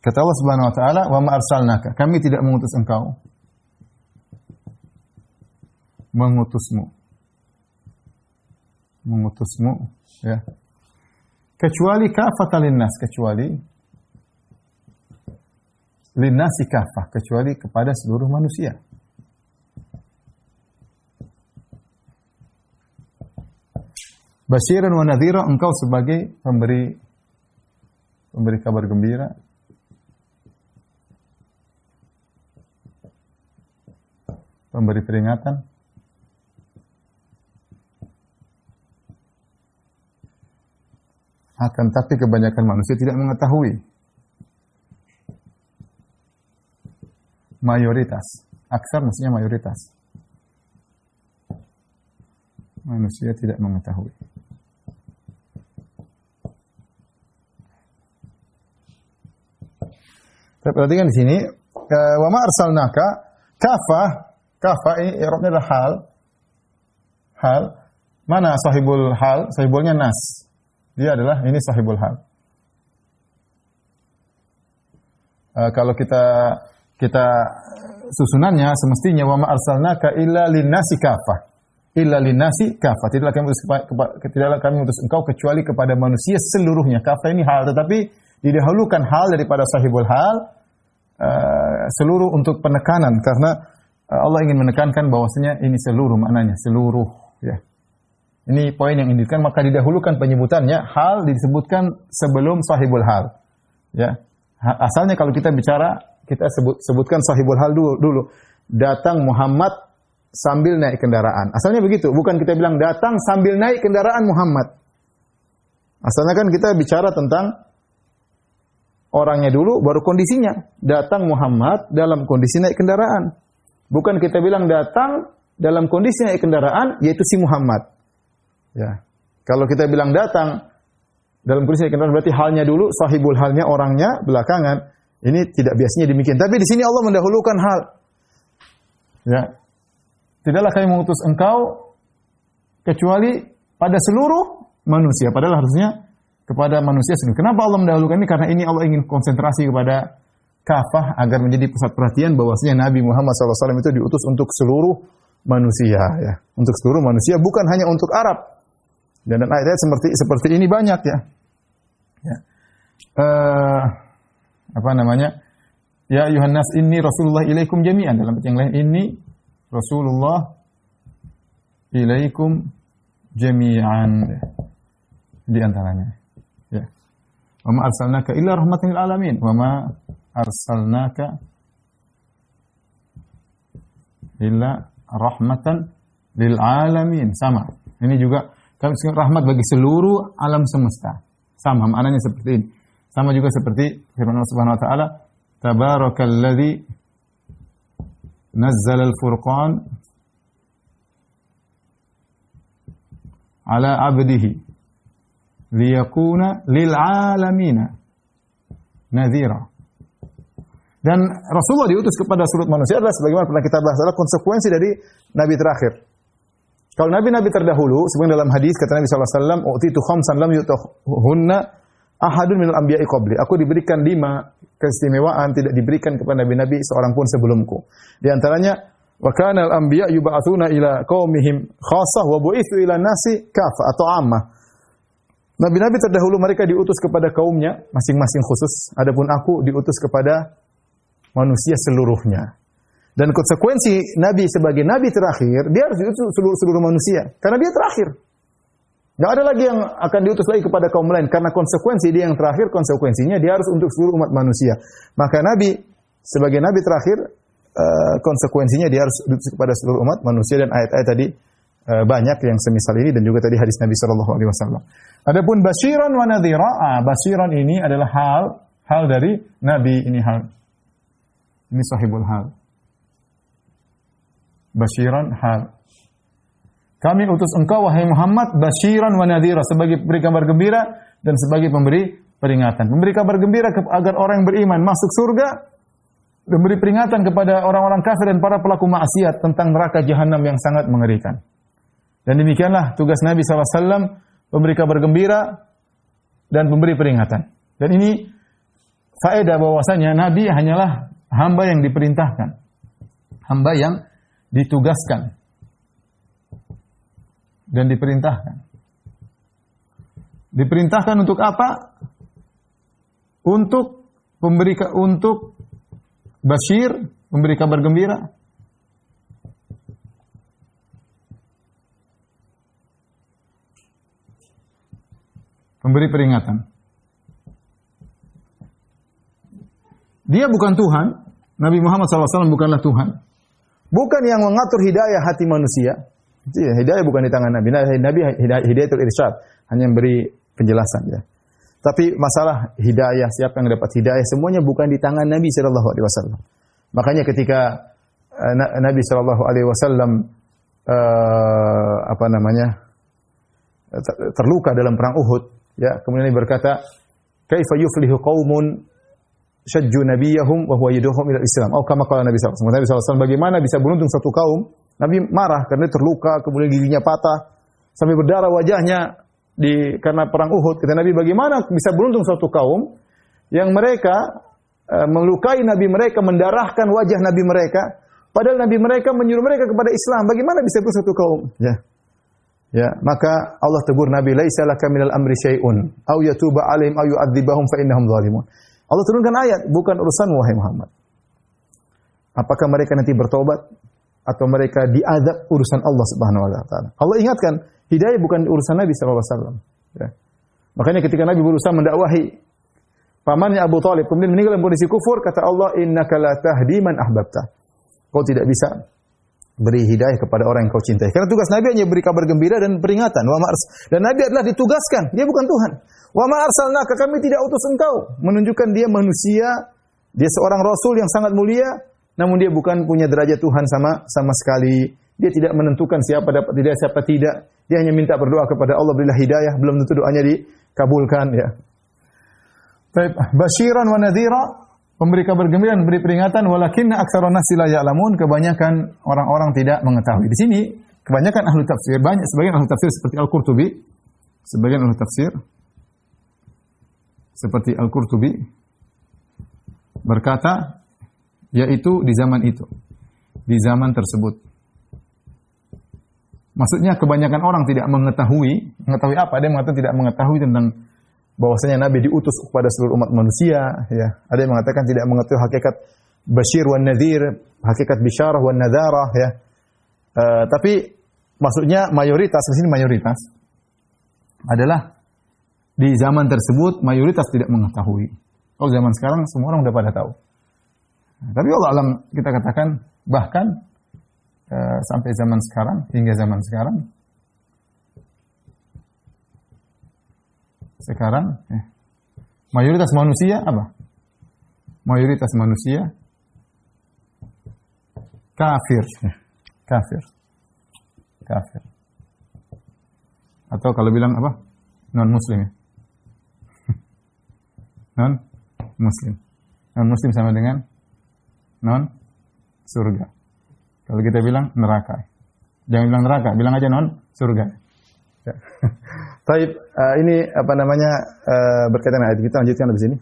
Kata Allah Subhanahu wa taala, "Wa ma arsalnaka." Kami tidak mengutus engkau. Mengutusmu, ya. Kecuali kafatan linnas, kecuali linnasi kafah, kecuali kepada seluruh manusia. Basyiran wa nadhira, engkau sebagai pemberi kabar gembira, pemberi peringatan. Akan tapi kebanyakan manusia tidak mengetahui. Mayoritas. Aksar maksudnya mayoritas. Manusia tidak mengetahui. Perhatikan di sini, wa ma arsalnaka, kafah ini i'rabnya adalah hal. Mana sahibul hal? Sahibulnya nas. Dia adalah ini sahibul hal. Kalau kita susunannya semestinya wa ma arsalnaka illa linnasi kafah. Illa linnasi kafah. Tidaklah kami utus engkau kecuali kepada manusia seluruhnya. Kafah ini hal, tetapi didahulukan hal daripada sahibul hal, seluruh untuk penekanan, karena Allah ingin menekankan bahwasanya ini seluruh maknanya, seluruh ya. Ini poin yang indikasikan, maka didahulukan penyebutannya, hal disebutkan sebelum sahibul hal. Ya. Asalnya kalau kita bicara, kita sebutkan sahibul hal dulu. Datang Muhammad sambil naik kendaraan. Asalnya begitu, bukan kita bilang datang sambil naik kendaraan Muhammad. Asalnya kan kita bicara tentang orangnya dulu, baru kondisinya. Datang Muhammad dalam kondisi naik kendaraan. Bukan kita bilang datang dalam kondisi naik kendaraan, yaitu si Muhammad. Ya. Kalau kita bilang datang dalam kondisi naik kendaraan, berarti halnya dulu, sahibul halnya orangnya belakangan. Ini tidak biasanya demikian. Tapi di sini Allah mendahulukan hal. Ya. Tidaklah kami mengutus engkau kecuali pada seluruh manusia. Padahal harusnya kepada manusia sendiri. Kenapa Allah mendahulukan ini? Karena ini Allah ingin konsentrasi kepada kafah agar menjadi pusat perhatian bahwasanya Nabi Muhammad SAW itu diutus untuk seluruh manusia, ya, untuk seluruh manusia, bukan hanya untuk Arab. Dan ayat-ayat seperti ini banyak, ya. Ya. Apa namanya? Ya ayuhan nas inni Rasulullah ilaikum jami'an. Dalam ayat yang lain, inni Rasulullah ilaikum jami'an. Di antaranya. Ya. Wa ma arsalnaka illa rahmatan lil alamin. Wa ma arsalnaka illa rahmatan lil alamin. Sama. Ini juga kami rahmat bagi seluruh alam semesta. Sama maknanya seperti ini. Sama juga seperti firman Allah Subhanahu wa taala, Tabarakalladzi nazzala al-furqan ala 'abdihi liyakuna lil 'alamina nadhira. Dan Rasulullah diutus kepada seluruh manusia adalah sebagaimana pernah kita bahas, adalah konsekuensi dari nabi terakhir. Kalau nabi-nabi terdahulu, sebenarnya dalam hadis kata Nabi sallallahu alaihi wasallam, "Utitu khamsan lam yu'tahunna ahadun minal anbiya'i qabli." Aku diberikan 5 keistimewaan tidak diberikan kepada nabi-nabi seorang pun sebelumku. Di antaranya, wa kana al-anbiya yub'atsuna ila qaumihim khassah wa bu'itsu ila nasi kafah atau ammah. Nabi-nabi terdahulu mereka diutus kepada kaumnya masing-masing khusus, adapun aku diutus kepada manusia seluruhnya. Dan konsekuensi Nabi sebagai Nabi terakhir, dia harus diutus seluruh manusia. Karena dia terakhir. Tidak ada lagi yang akan diutus lagi kepada kaum lain. Karena konsekuensi dia yang terakhir, konsekuensinya dia harus untuk seluruh umat manusia. Maka Nabi sebagai Nabi terakhir, konsekuensinya dia harus diutus kepada seluruh umat manusia. Dan ayat-ayat tadi banyak yang semisal ini. Dan juga tadi hadis Nabi SAW. Adapun basyiran wa nadhira. Basyiran ini adalah hal dari Nabi. Ini sahibul hal. Basyiran hal. Kami utus engkau wahai Muhammad basyiran wa nadhira, sebagai pemberi kabar gembira dan sebagai pemberi peringatan. Memberi kabar gembira agar orang yang beriman masuk surga dan beri peringatan kepada orang-orang kafir dan para pelaku maksiat tentang neraka jahanam yang sangat mengerikan. Dan demikianlah tugas Nabi SAW, memberi kabar gembira dan memberi peringatan. Dan ini faedah bahwasanya Nabi hanyalah hamba yang diperintahkan. Hamba yang ditugaskan dan diperintahkan. Diperintahkan untuk apa? Untuk basyir, memberi kabar gembira. Memberi peringatan. Dia bukan Tuhan. Nabi Muhammad SAW bukanlah Tuhan. Bukan yang mengatur hidayah hati manusia. Hidayah bukan di tangan Nabi. Nabi hidayatul irsyad, hanya memberi penjelasan, ya. Tapi masalah hidayah, siapa yang dapat hidayah, semuanya bukan di tangan Nabi sallallahu alaihi wasallam. Makanya ketika Nabi sallallahu alaihi wasallam terluka dalam perang Uhud, ya, kemudian Nabi berkata, "Kaifa yuflihu qaumun syajju nabiyahum wa huwa yad'uhum ila Islam." Oh, kama qala Nabi sallallahu alaihi wasallam, bagaimana bisa beruntung satu kaum? Nabi marah karena terluka, kemudian giginya patah, sampai berdarah wajahnya karena perang Uhud. Kata Nabi, bagaimana bisa beruntung satu kaum yang mereka melukai Nabi mereka, mendarahkan wajah Nabi mereka, padahal Nabi mereka menyuruh mereka kepada Islam. Bagaimana bisa beruntung satu kaum? Ya, maka Allah tegur Nabi, "Laisa laka minal amri syai'un, aw yatuba 'alaihim aw yu'adzibahum fa innahum zalimun." Allah turunkan ayat, bukan urusan wahai Muhammad. Apakah mereka nanti bertobat atau mereka diazab, urusan Allah Subhanahu wa taala. Allah ingatkan, Hidayah bukan urusan Nabi SAW. Ya. Makanya ketika Nabi berusaha mendakwahi pamannya Abu Thalib, kemudian meninggal dalam kondisi kufur, kata Allah, innaka la tahdi man ahbabta. Kau tidak bisa beri hidayah kepada orang yang kau cintai. Karena tugas Nabi hanya beri kabar gembira dan peringatan. Dan Nabi adalah ditugaskan, dia bukan Tuhan. Wa ma arsalnaka, kami tidak utus engkau. Menunjukkan dia manusia, dia seorang rasul yang sangat mulia, namun dia bukan punya derajat Tuhan sama sekali. Dia tidak menentukan siapa dapat hidayah, siapa tidak. Dia hanya minta berdoa kepada Allah, berilah hidayah, belum tentu doanya dikabulkan, ya. Baik, basyiran wa nadhira, memberi kabar gembira dan beri peringatan, walakinna aktsarun nasi la ya'lamun, kebanyakan orang-orang tidak mengetahui. Di sini kebanyakan ahli tafsir, sebagian ahli tafsir seperti Al-Qurtubi, sebagian ahli tafsir seperti Al-Qurtubi berkata, yaitu di zaman itu, di zaman tersebut. Maksudnya kebanyakan orang tidak mengetahui apa? Ada yang mengatakan tidak mengetahui tentang bahwasanya Nabi diutus kepada seluruh umat manusia, ya. Ada yang mengatakan tidak mengetahui hakikat basyir wan nadhir, hakikat bisyarah wan nadharah, ya. Tapi maksudnya mayoritas, di sini mayoritas adalah di zaman tersebut mayoritas tidak mengetahui. Kalau zaman sekarang semua orang sudah pada tahu. Tapi Allah alam, kita katakan bahkan sampai zaman sekarang, hingga zaman sekarang mayoritas manusia apa? Mayoritas manusia kafir. Atau kalau bilang apa? Non muslim. Non muslim sama dengan non surga. Kalau kita bilang neraka. Jangan bilang neraka, bilang aja non surga. Ya. Taib, ini apa namanya berkaitan dengan ayat kita, lanjutkan di sini.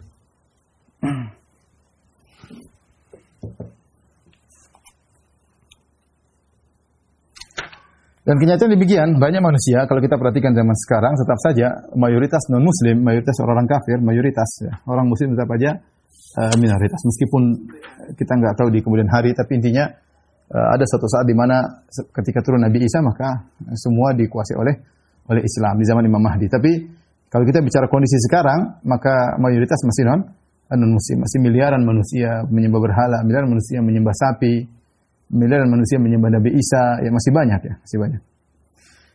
Dan kenyataan demikian, banyak manusia kalau kita perhatikan zaman sekarang tetap saja mayoritas non muslim, mayoritas orang kafir, mayoritas ya. Orang muslim tetap aja minoritas, meskipun kita nggak tahu di kemudian hari, tapi intinya ada suatu saat di mana ketika turun Nabi Isa maka semua dikuasai oleh Islam di zaman Imam Mahdi. Tapi kalau kita bicara kondisi sekarang, maka mayoritas masih non muslim, masih miliaran manusia menyembah berhala, miliaran manusia menyembah sapi, miliaran manusia menyembah Nabi Isa, ya masih banyak ya, masih banyak.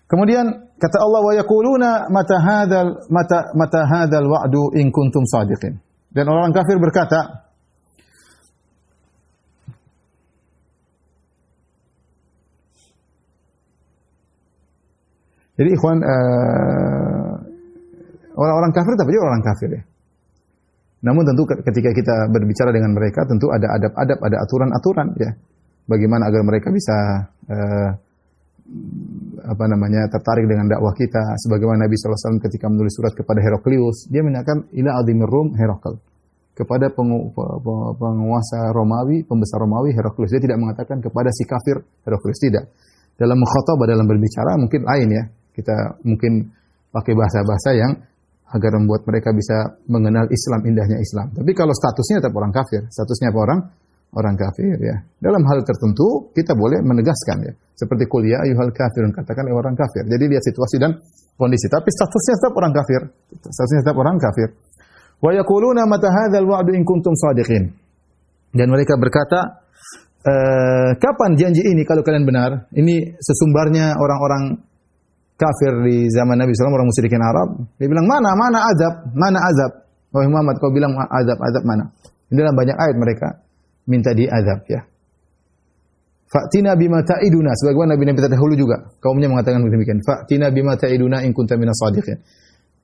Kemudian kata Allah, wa yaquluna mata hadzal wa'du in kuntum shadiqin. Dan orang kafir berkata, jadi ikhwan, orang-orang kafir tapi dia orang kafir ya. Namun tentu ketika kita berbicara dengan mereka tentu ada adab-adab, ada aturan-aturan ya. Bagaimana agar mereka bisa tertarik dengan dakwah kita. Sebagaimana Nabi SAW ketika menulis surat kepada Heraklius, dia menyatakan ila adhimir Rum Herakl, kepada penguasa Romawi, pembesar Romawi Heraklius. Dia tidak mengatakan kepada si kafir Heraklius, tidak. Dalam mukhatabah, dalam berbicara mungkin lain ya. Kita mungkin pakai bahasa-bahasa yang agar membuat mereka bisa mengenal Islam, indahnya Islam. Tapi kalau statusnya tetap orang kafir, statusnya apa orang kafir ya. Dalam hal tertentu kita boleh menegaskan ya. Seperti kuliah ayyuhal kafirun, katakan orang kafir. Jadi lihat situasi dan kondisi. Tapi statusnya tetap orang kafir. Statusnya tetap orang kafir. Wa yaquluna mata hadzal wa'du in kuntum shadiqin. Dan mereka berkata, kapan janji ini kalau kalian benar? Ini sesumbarnya orang-orang kafir di zaman Nabi SAW, orang musyrikin Arab. Dia bilang, mana azab? Wahai Muhammad, kau bilang azab mana? Ini dalam banyak ayat mereka minta diazab ya. Fa'tina bima ta'iduna, sebagaimana Nabi terdahulu juga kaumnya mengatakan demikian. Fa'tina bima ta'iduna in kunta minas shadiqin.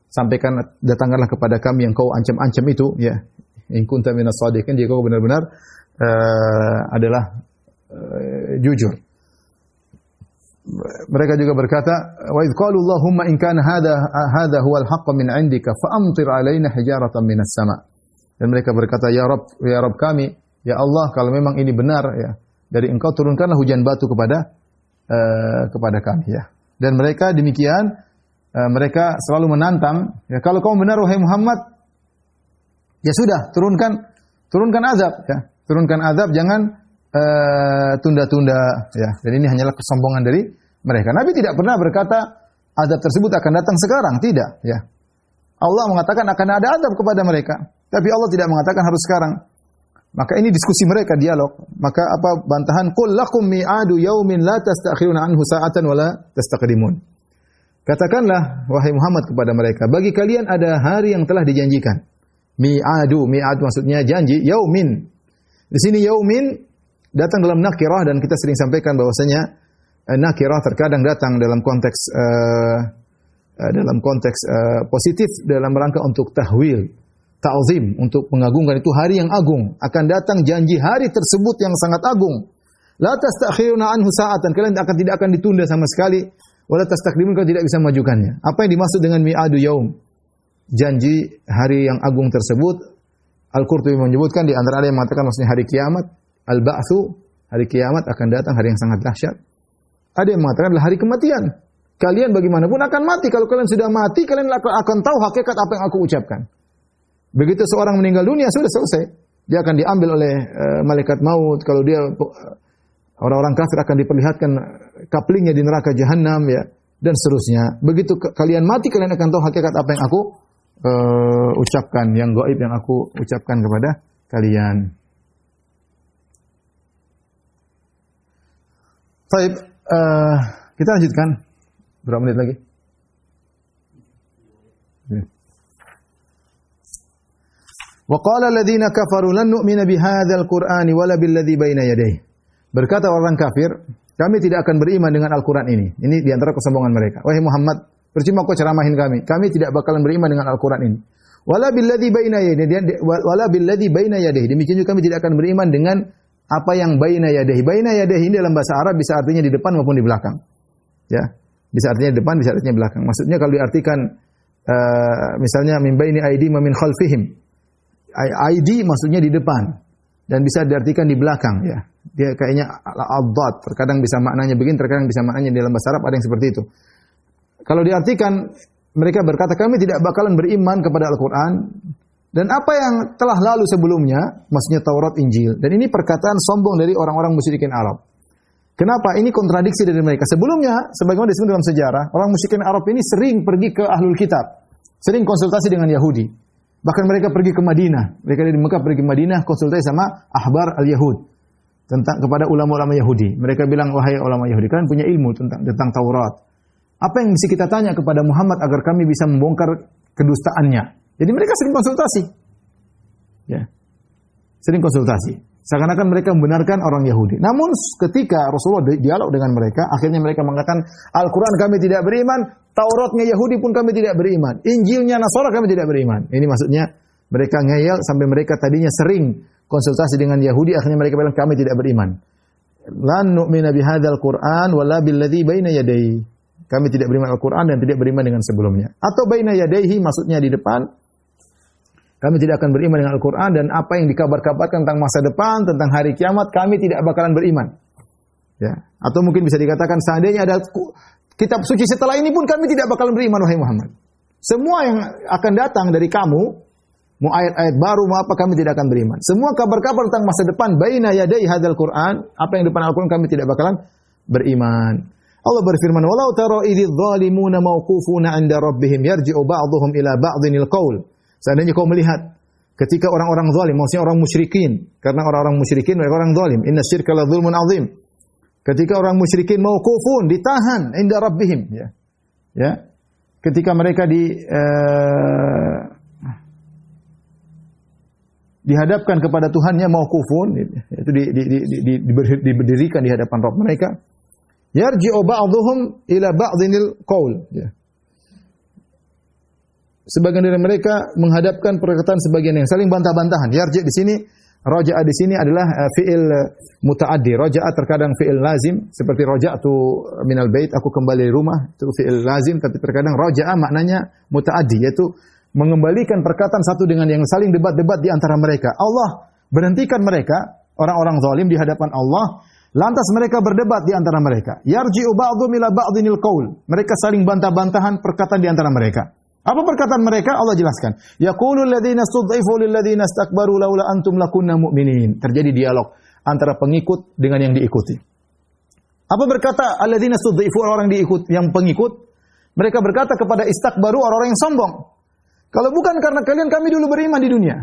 Sampaikan, datangkanlah kepada kami yang kau ancam-ancam itu ya. In kunta minas shadiqin, jika kau benar-benar adalah jujur. Mereka juga berkata, wa idh qalu Allahumma in kana hadha huwal haqq min 'indika fa'amtir 'alaina hijaratan minas sama'. Dan mereka berkata, ya Rabb kami, ya Allah, kalau memang ini benar ya, dari Engkau turunkanlah hujan batu kepada kami ya. Dan mereka demikian, mereka selalu menantang, ya kalau kamu benar wahai Muhammad, ya sudah, turunkan azab ya. Turunkan azab, jangan tunda-tunda ya. Dan ini hanyalah kesombongan dari mereka. Nabi tidak pernah berkata azab tersebut akan datang sekarang, tidak, ya. Allah mengatakan akan ada azab kepada mereka, tapi Allah tidak mengatakan harus sekarang. Maka ini diskusi mereka, dialog. Maka apa bantahan? Qul lakum mi'adu yaumin la tastakhiruna anhu sa'atan wa la tastaqdimun. Katakanlah wahai Muhammad kepada mereka, bagi kalian ada hari yang telah dijanjikan. Mi'adu maksudnya janji, yaumin. Di sini yaumin datang dalam nakirah, dan kita sering sampaikan bahwasanya nakirah terkadang datang dalam konteks positif dalam rangka untuk tahwil, ta'zim, untuk mengagungkan. Itu hari yang agung, akan datang janji hari tersebut yang sangat agung. La tastakhiruna anhu sa'atan, kalian tidak akan ditunda sama sekali, wala tastaqdimun, kalian tidak bisa memajukannya. Apa yang dimaksud dengan mi'adu yaum? Janji hari yang agung tersebut, Al-Qurtubi menyebutkan di antara ada yang mengatakan maksudnya hari kiamat, al-ba'tsu, hari kiamat akan datang, hari yang sangat dahsyat. Ada yang mengatakan adalah hari kematian. Kalian bagaimanapun akan mati. Kalau kalian sudah mati, kalian akan tahu hakikat apa yang aku ucapkan. Begitu seorang meninggal dunia, sudah selesai. Dia akan diambil oleh malaikat maut. Kalau dia orang-orang kafir akan diperlihatkan kaplingnya di neraka jahanam, ya, dan seterusnya. Begitu kalian mati, kalian akan tahu hakikat apa yang aku ucapkan, yang gaib yang aku ucapkan kepada kalian. Baik, kita lanjutkan. Berapa menit lagi? Wa qala alladziina kafaru lan nu'mina bihadzal qur'ani wala billadzi baina yadayhi. Berkata orang kafir, kami tidak akan beriman dengan Al-Qur'an ini. Ini di antara kesombongan mereka. Wahai Muhammad, percuma kau ceramahin kami. Kami tidak bakalan beriman dengan Al-Qur'an ini. Wala billadzi baina yadayhi, wala billadzi baina yadayhi. Demikian juga kami tidak akan beriman dengan apa yang baina yadayhi. Baina yadayhi ini dalam bahasa Arab bisa artinya di depan maupun di belakang. Ya, bisa artinya di depan, bisa artinya belakang. Maksudnya kalau diartikan misalnya min baini aidi ma min khalfihim. ID maksudnya di depan, dan bisa diartikan di belakang, ya. Dia kayaknya al-dad, terkadang bisa maknanya begini, terkadang bisa maknanya dalam bahasa Arab ada yang seperti itu. Kalau diartikan, mereka berkata kami tidak bakalan beriman kepada Al-Qur'an dan apa yang telah lalu sebelumnya, maksudnya Taurat, Injil. Dan ini perkataan sombong dari orang-orang musyrikin Arab. Kenapa? Ini kontradiksi dari mereka. Sebelumnya, sebagaimana disebut dalam sejarah, orang musyrikin Arab ini sering pergi ke Ahlul Kitab, sering konsultasi dengan Yahudi. Bahkan mereka pergi ke Madinah. Mereka dari Mekah pergi ke Madinah konsultasi sama ahbar al-Yahud kepada ulama-ulama Yahudi. Mereka bilang, wahai ulama Yahudi, kalian punya ilmu tentang Taurat. Apa yang bisa kita tanya kepada Muhammad agar kami bisa membongkar kedustaannya? Jadi mereka sering konsultasi. Ya. Sering konsultasi. Seakan-akan mereka membenarkan orang Yahudi. Namun ketika Rasulullah dialog dengan mereka, akhirnya mereka mengatakan, Al-Quran kami tidak beriman, Tauratnya Yahudi pun kami tidak beriman, Injilnya Nasara kami tidak beriman. Ini maksudnya mereka ngeyel sampai mereka tadinya sering konsultasi dengan Yahudi, akhirnya mereka bilang kami tidak beriman. Lan nu'mina bihadzal Qur'an wala billadzi baina yadayhi. Kami tidak beriman Al-Quran dan tidak beriman dengan sebelumnya. Atau baina yadayhi maksudnya di depan. Kami tidak akan beriman dengan Al-Quran dan apa yang dikabar-kabarkan tentang masa depan, tentang hari kiamat, kami tidak bakalan beriman. Ya. Atau mungkin bisa dikatakan seandainya ada kitab suci setelah ini pun kami tidak bakalan beriman, wahai Muhammad. Semua yang akan datang dari kamu, mau ayat-ayat baru, mau apa, kami tidak akan beriman. Semua kabar-kabar tentang masa depan, baina yadai hadzal Qur'an, apa yang depan Al-Quran kami tidak bakalan beriman. Allah berfirman, "Walau tara idzal zalimuna mauqufuna 'inda rabbihim yarji'u ba'dhum ila ba'dhinil qaul." Seandainya kau melihat ketika orang-orang zalim, maksudnya orang musyrikin, karena orang-orang musyrikin mereka orang zalim. Inna syirka la dzulmun 'adzim. Ketika orang musyrikin mauqufun, ditahan inda rabbihim, ya. Ya. Ketika mereka dihadapkan kepada Tuhannya mauqufun, itu diberdirikan di hadapan Rabb mereka. Yarji'u ba'dhum ila ba'dhinil qaul, ya. Sebagian dari mereka menghadapkan perkataan sebagian yang saling bantah-bantahan. Yarji' di sini, raja'a di sini adalah fi'il muta'addi. Raja'a terkadang fi'il lazim, seperti raja'tu minal bait, aku kembali dari rumah, itu fi'il lazim, tapi terkadang raja'a maknanya muta'addi, yaitu mengembalikan perkataan satu dengan yang saling debat-debat di antara mereka. Allah berhentikan mereka, orang-orang zalim di hadapan Allah, lantas mereka berdebat di antara mereka. Yarji'u ba'dhum ila ba'dhinil qaul. Mereka saling bantah-bantahan perkataan di antara mereka. Apa perkataan mereka? Allah jelaskan. Yaqulul ladzina stud'ifu lil ladzina istakbaru laula antum lakunna mu'minin. Terjadi dialog antara pengikut dengan yang diikuti. Apa berkata alladzina stud'ifu, orang diikut, yang pengikut? Mereka berkata kepada istakbaru, orang-orang yang sombong, kalau bukan karena kalian, kami dulu beriman di dunia.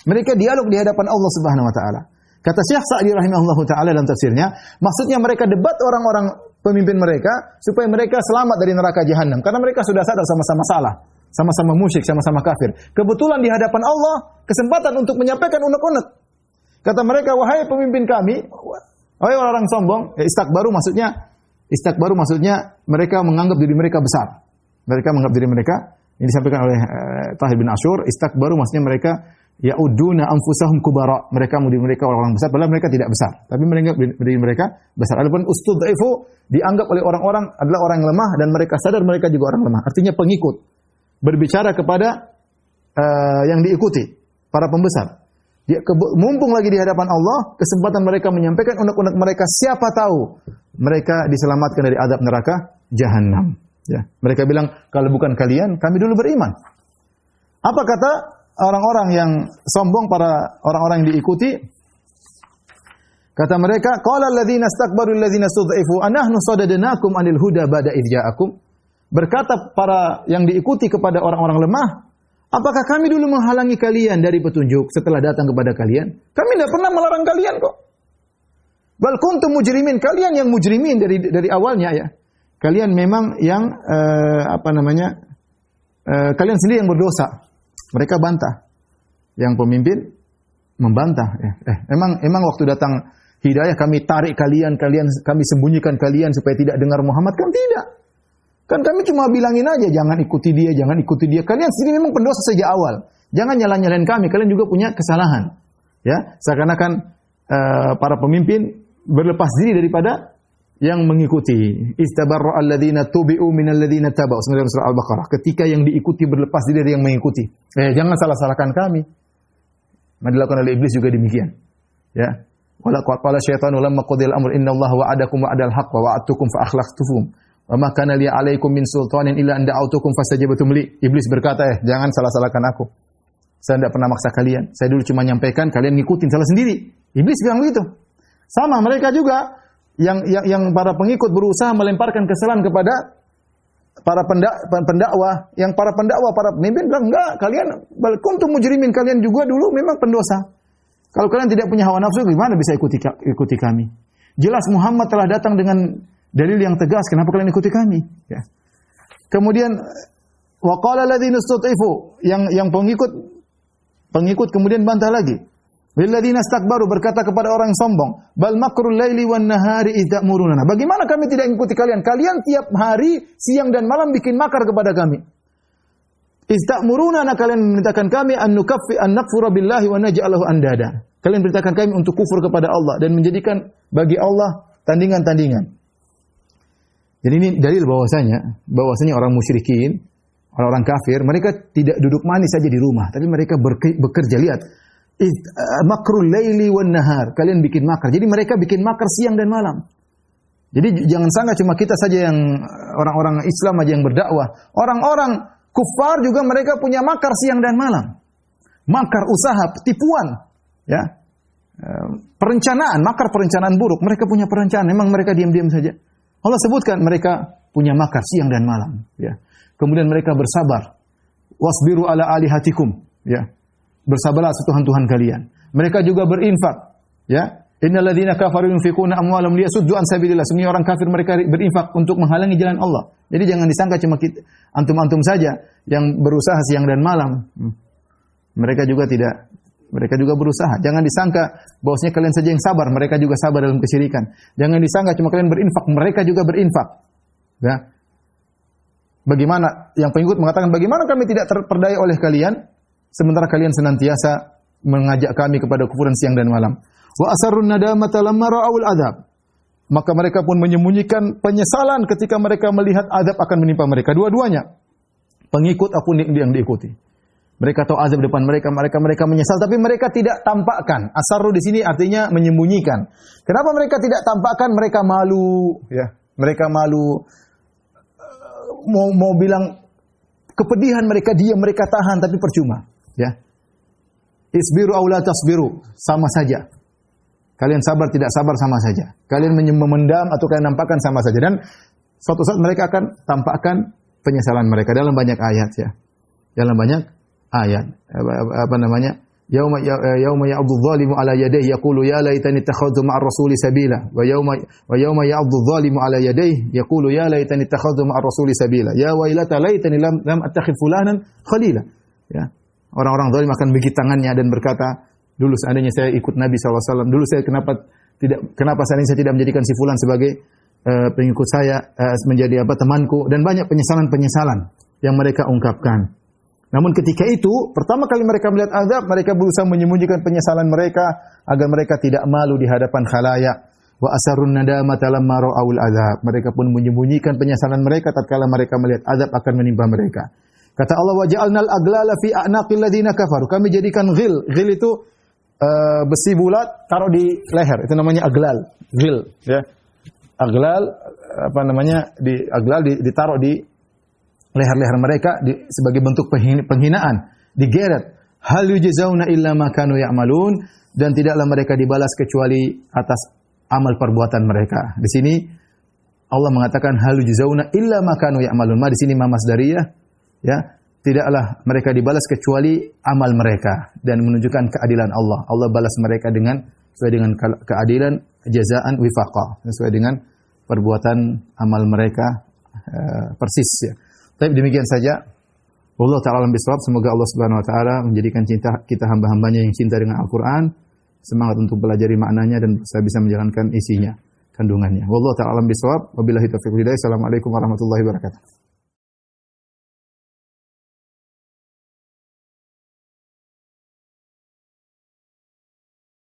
Mereka dialog di hadapan Allah Subhanahu wa taala. Kata Syekh Sa'di rahimahullahu taala dalam tafsirnya, maksudnya mereka debat orang-orang pemimpin mereka supaya mereka selamat dari neraka jahanam karena mereka sudah sadar sama-sama salah, sama-sama musyrik, sama-sama kafir. Kebetulan di hadapan Allah kesempatan untuk menyampaikan unek-unek. Kata mereka, wahai pemimpin kami, wahai orang sombong, istakbaru maksudnya mereka menganggap diri mereka besar. Mereka menganggap diri mereka, ini disampaikan oleh Tahir bin Ashur, istakbaru maksudnya mereka ya'uduna anfusahum kubara. Mereka menganggap mereka orang besar, padahal mereka tidak besar. Tapi mereka diri mereka besar. Adapun ustud'ifu dianggap oleh orang-orang adalah orang yang lemah dan mereka sadar mereka juga orang lemah. Artinya pengikut. Berbicara kepada yang diikuti, para pembesar. Mumpung lagi di hadapan Allah, kesempatan mereka menyampaikan unek-unek mereka, siapa tahu mereka diselamatkan dari azab neraka jahanam. Ya. Mereka bilang, kalau bukan kalian, kami dulu beriman. Apa kata orang-orang yang sombong, para orang-orang yang diikuti? Kata mereka, qala alladziina istakbaru alladziina stud'ifu anahnu sadadnakum 'anil huda ba'da idh ja'akum. Berkata para yang diikuti kepada orang-orang lemah, apakah kami dulu menghalangi kalian dari petunjuk setelah datang kepada kalian? Kami tidak pernah melarang kalian kok. Bal kuntum mujrimin, kalian yang mujrimin dari awalnya ya. Kalian memang yang kalian sendiri yang berdosa. Mereka bantah. Yang pemimpin membantah ya. Emang waktu datang hidayah kami tarik kalian kami sembunyikan kalian supaya tidak dengar Muhammad? Kan tidak. Kan kami cuma bilangin aja jangan ikuti dia. Kalian sendiri memang pendosa sejak awal. Jangan nyalain kami, kalian juga punya kesalahan. Ya, seakan-akan para pemimpin berlepas diri daripada yang mengikuti. Istabarra alladziina tubi'u minal ladziina taba'u. Surah Al-Baqarah. Ketika yang diikuti berlepas diri dari yang mengikuti. Jangan salah-salahkan kami. Dilakukan oleh iblis juga demikian. Ya. Wala qala syaitanu lamma qudiyal amr innallaha wa'adakum wa'adal haqq wa wa'adtukum fa akhlaftukum. Wa ma kana li 'alaikum min sultanin illa an da'autukum fastajabtum li. Iblis berkata, jangan salah-salahkan aku. Saya tidak pernah maksa kalian. Saya dulu cuma nyampaikan, kalian ngikutin salah sendiri. Iblis bilang begitu. Sama mereka juga yang para pengikut berusaha melemparkan kesalahan kepada para pendakwah, para pemimpin bilang enggak, kalian bal kuntum mujrimin, kalian juga dulu memang pendosa. Kalau kalian tidak punya hawa nafsu, gimana bisa ikuti kami? Jelas Muhammad telah datang dengan dalil yang tegas, kenapa kalian ikuti kami? Ya. Kemudian wa qala alladziina istud'ifu, yang pengikut kemudian bantah lagi. Lilladzina istakbaru, berkata kepada orang yang sombong, bal makrul laili wan nahari idz ta'muruna. Bagaimana kami tidak mengikuti kalian? Kalian tiap hari siang dan malam bikin makar kepada kami. Idz ta'muruna, kalian memerintahkan kami an nakfura billahi wa naj'alahu andada. Kalian perintahkan kami untuk kufur kepada Allah dan menjadikan bagi Allah tandingan-tandingan. Jadi ini dalil bahwasanya orang musyrikin, orang-orang kafir, mereka tidak duduk manis saja di rumah, tapi mereka bekerja. Lihat, makrul laili wan nahar. Kalian bikin makar. Jadi mereka bikin makar siang dan malam. Jadi jangan sangka cuma kita saja yang orang-orang Islam aja yang berdakwah. Orang-orang kufar juga mereka punya makar siang dan malam. Makar usaha, tipuan, ya. Makar perencanaan buruk. Mereka punya perencanaan. Memang mereka diam-diam saja. Allah sebutkan mereka punya makar siang dan malam, ya. Kemudian mereka bersabar. Wasbiru ala alihatikum, ya. Bersabarlah atas Tuhan-Tuhan kalian. Mereka juga berinfak, ya. Innal ladzina kafaru yunfikuna amwalahum liyasuddu an sabilillah. Semua orang kafir mereka berinfak untuk menghalangi jalan Allah. Jadi jangan disangka cuma kita, antum-antum saja yang berusaha siang dan malam. Mereka juga berusaha. Jangan disangka bahwasanya kalian saja yang sabar, mereka juga sabar dalam kesyirikan. Jangan disangka cuma kalian berinfak, mereka juga berinfak. Ya. Bagaimana yang pengikut mengatakan, bagaimana kami tidak terperdaya oleh kalian sementara kalian senantiasa mengajak kami kepada kufuran siang dan malam. Wa asarrun nadamata lamma ra'awul adzab. Maka mereka pun menyembunyikan penyesalan ketika mereka melihat azab akan menimpa mereka. Dua-duanya, pengikut apun yang diikuti. Mereka tahu azab depan mereka menyesal, tapi mereka tidak tampakkan. Asarru di sini artinya menyembunyikan. Kenapa mereka tidak tampakkan? Mereka malu, ya. Mereka malu. Mau bilang kepedihan, mereka diam, mereka tahan, tapi percuma, ya. Isbiru aw la tasbiru, sama saja. Kalian sabar tidak sabar sama saja. Kalian memendam atau kalian nampakkan sama saja. Dan suatu saat mereka akan tampakkan penyesalan mereka dalam banyak ayat ya. Dalam banyak ayat. Apa namanya? Yauma ya'udzu dzalimu ala yadayhi yaqulu ya laitani ittakhadhtu ma'ar rasuli sabila wa yauma ya'udzu dzalimu ala yadayhi yaqulu ya laitani ittakhadhtu ma'ar rasuli sabila ya wailata laitani lam attakhidh fulanan khalila. Ya. Orang-orang zalim akan menggigit tangannya dan berkata, dulu seandainya saya ikut Nabi SAW, dulu saya kenapa seandainya saya tidak menjadikan si fulan sebagai pengikut saya, menjadi temanku, dan banyak penyesalan-penyesalan yang mereka ungkapkan. Namun ketika itu, pertama kali mereka melihat azab, mereka berusaha menyembunyikan penyesalan mereka agar mereka tidak malu di hadapan khalayak. Wa asarun nadamata lamma ra'aul azab. Mereka pun menyembunyikan penyesalan mereka tatkala mereka melihat azab akan menimpa mereka. Kata Allah, wa ja'alnal aglala fi a'naqil ladzina kafaru. Kami jadikan ghil. Ghil itu besi bulat taruh di leher. Itu namanya aglal. Ghil, ya. Aglal ditaruh di leher-leher mereka sebagai bentuk penghinaan, digeret. Hal yujzauna illa ma kanu ya'malun, dan tidaklah mereka dibalas kecuali atas amal perbuatan mereka. Di sini Allah mengatakan hal yujzauna illa ma kanu ya'malun. Ma di sini ma masdariyah, ya. Tidaklah mereka dibalas kecuali amal mereka, dan menunjukkan keadilan Allah. Allah balas mereka sesuai dengan keadilan, jazaan wifaqah, sesuai dengan perbuatan amal mereka persis ya. Tapi demikian saja. Wallahu ta'ala alam bisawab. Semoga Allah Subhanahu wa taala menjadikan kita hamba-hambanya yang cinta dengan Al-Qur'an, semangat untuk pelajari maknanya dan bisa menjalankan isinya, kandungannya. Wallahu ta'ala alam bisawab. Wabillahi taufiq wal hidayah. Assalamualaikum warahmatullahi wabarakatuh.